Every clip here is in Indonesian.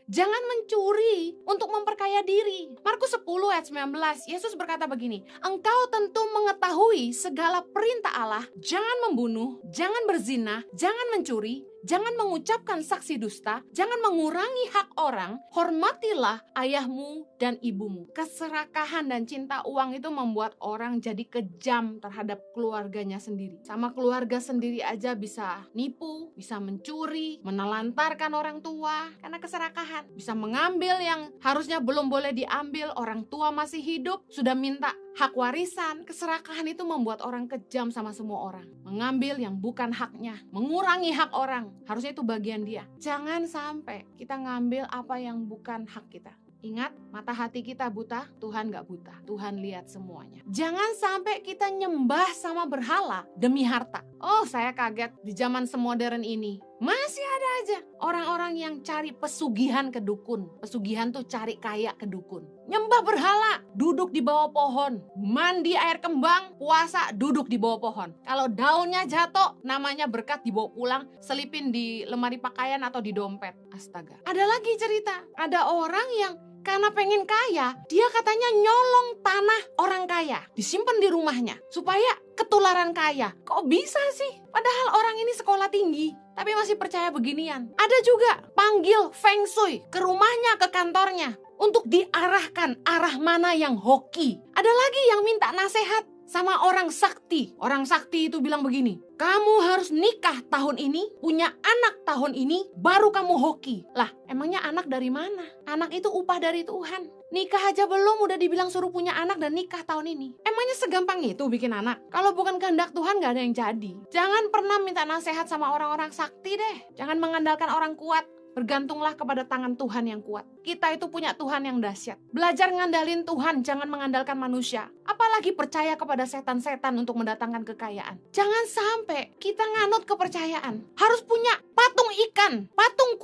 Jangan mencuri untuk memperkaya diri. Markus 10 ayat 19, Yesus berkata begini, engkau tentu mengetahui segala perintah Allah, jangan membunuh, jangan berzina, jangan mencuri, jangan mengucapkan saksi dusta, jangan mengurangi hak orang, hormatilah ayahmu dan ibumu. Keserakahan dan cinta uang itu membuat orang jadi kejam terhadap keluarganya sendiri. Sama keluarga sendiri aja bisa nipu, bisa mencuri, menelantarkan orang tua karena keserakahan. Bisa mengambil yang harusnya belum boleh diambil, orang tua masih hidup, sudah minta hak warisan. Keserakahan itu membuat orang kejam sama semua orang. Mengambil yang bukan haknya, mengurangi hak orang, harusnya itu bagian dia. Jangan sampai kita ngambil apa yang bukan hak kita. Ingat, mata hati kita buta, Tuhan gak buta. Tuhan lihat semuanya. Jangan sampai kita nyembah sama berhala demi harta. Oh, saya kaget di zaman semodern ini. Masih ada aja orang-orang yang cari pesugihan ke dukun. Pesugihan tuh cari kaya ke dukun. Nyembah berhala, duduk di bawah pohon. Mandi air kembang, puasa, duduk di bawah pohon. Kalau daunnya jatuh, namanya berkat dibawa pulang, selipin di lemari pakaian atau di dompet. Astaga. Ada lagi cerita, ada orang yang karena pengen kaya, dia katanya nyolong tanah orang kaya, disimpan di rumahnya supaya ketularan kaya. Kok bisa sih? Padahal orang ini sekolah tinggi, tapi masih percaya beginian. Ada juga panggil Feng Shui ke rumahnya, ke kantornya, untuk diarahkan arah mana yang hoki. Ada lagi yang minta nasihat sama orang sakti. Orang sakti itu bilang begini, kamu harus nikah tahun ini, punya anak tahun ini, baru kamu hoki. Lah, emangnya anak dari mana? Anak itu upah dari Tuhan. Nikah aja belum udah dibilang suruh punya anak dan nikah tahun ini. Emangnya segampang itu bikin anak? Kalau bukan kehendak Tuhan gak ada yang jadi. Jangan pernah minta nasihat sama orang-orang sakti deh. Jangan mengandalkan orang kuat. Bergantunglah kepada tangan Tuhan yang kuat. Kita itu punya Tuhan yang dahsyat. Belajar ngandalin Tuhan, jangan mengandalkan manusia. Apalagi percaya kepada setan-setan untuk mendatangkan kekayaan. Jangan sampai kita nganut kepercayaan. Harus punya patung ikan, patung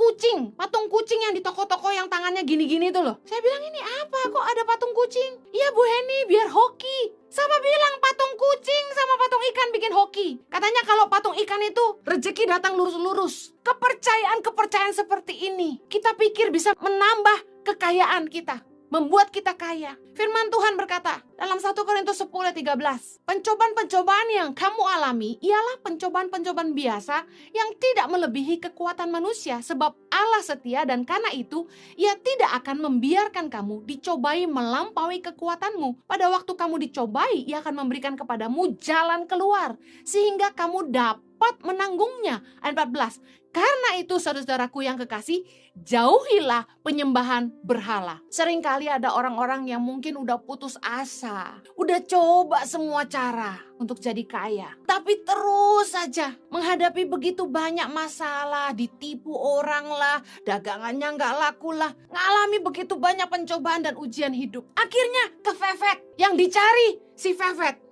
kucing yang di toko-toko yang tangannya gini-gini itu loh. Saya bilang, ini apa? Kok ada patung kucing? Iya Bu Heni, biar hoki. Sama bilang patung kucing sama patung ikan bikin hoki. Katanya kalau patung ikan itu rezeki datang lurus-lurus. Kepercayaan seperti ini kita pikir bisa menambah kekayaan kita, membuat kita kaya. Firman Tuhan berkata dalam 1 Korintus 10:13, pencobaan-pencobaan yang kamu alami ialah pencobaan-pencobaan biasa yang tidak melebihi kekuatan manusia, sebab Allah setia dan karena itu Ia tidak akan membiarkan kamu dicobai melampaui kekuatanmu. Pada waktu kamu dicobai, Ia akan memberikan kepadamu jalan keluar sehingga kamu dapat menanggungnya. Ayat 14, karena itu saudara-saudaraku yang kekasih, jauhilah penyembahan berhala. Seringkali ada orang-orang yang mungkin udah putus asa, udah coba semua cara untuk jadi kaya, tapi terus saja menghadapi begitu banyak masalah, ditipu orang lah, dagangannya nggak laku lah, ngalami begitu banyak pencobaan dan ujian hidup. Akhirnya kefefet, yang dicari si fefet.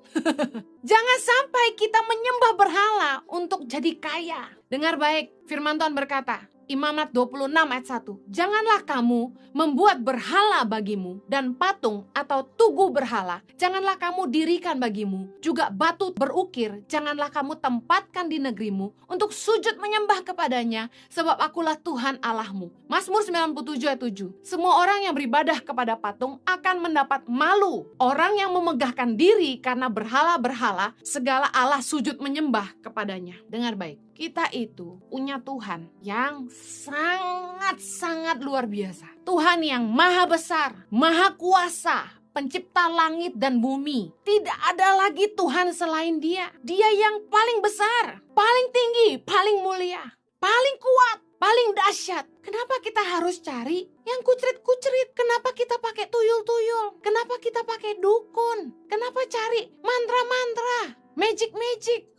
Jangan sampai kita menyembah berhala untuk jadi kaya. Dengar baik, firman Tuhan berkata, Imamat 26 ayat 1. Janganlah kamu membuat berhala bagimu dan patung atau tugu berhala. Janganlah kamu dirikan bagimu. Juga batu berukir, janganlah kamu tempatkan di negerimu untuk sujud menyembah kepadanya, sebab akulah Tuhan Allahmu. Mazmur 97 ayat 7. Semua orang yang beribadah kepada patung akan mendapat malu. Orang yang memegahkan diri karena berhala-berhala, segala Allah sujud menyembah kepadanya. Dengar baik. Kita itu punya Tuhan yang sangat-sangat luar biasa. Tuhan yang maha besar, maha kuasa, pencipta langit dan bumi. Tidak ada lagi Tuhan selain Dia. Dia yang paling besar, paling tinggi, paling mulia, paling kuat, paling dahsyat. Kenapa kita harus cari yang kucrit-kucrit? Kenapa kita pakai tuyul-tuyul? Kenapa kita pakai dukun? Kenapa cari mantra-mantra? Magic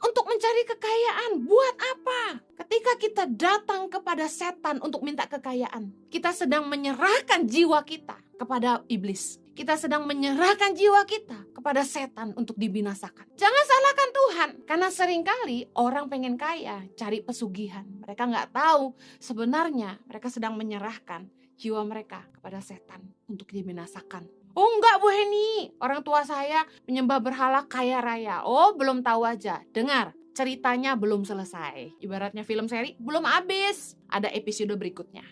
untuk mencari kekayaan. Buat apa? Ketika kita datang kepada setan untuk minta kekayaan, kita sedang menyerahkan jiwa kita kepada iblis. Kita sedang menyerahkan jiwa kita kepada setan untuk dibinasakan. Jangan salahkan Tuhan, karena seringkali orang pengen kaya, cari pesugihan. Mereka nggak tahu sebenarnya mereka sedang menyerahkan jiwa mereka kepada setan untuk dibinasakan. Oh enggak Bu Heni, orang tua saya menyembah berhala kaya raya. Oh belum tahu aja, dengar, ceritanya belum selesai. Ibaratnya film seri belum habis, ada episode berikutnya.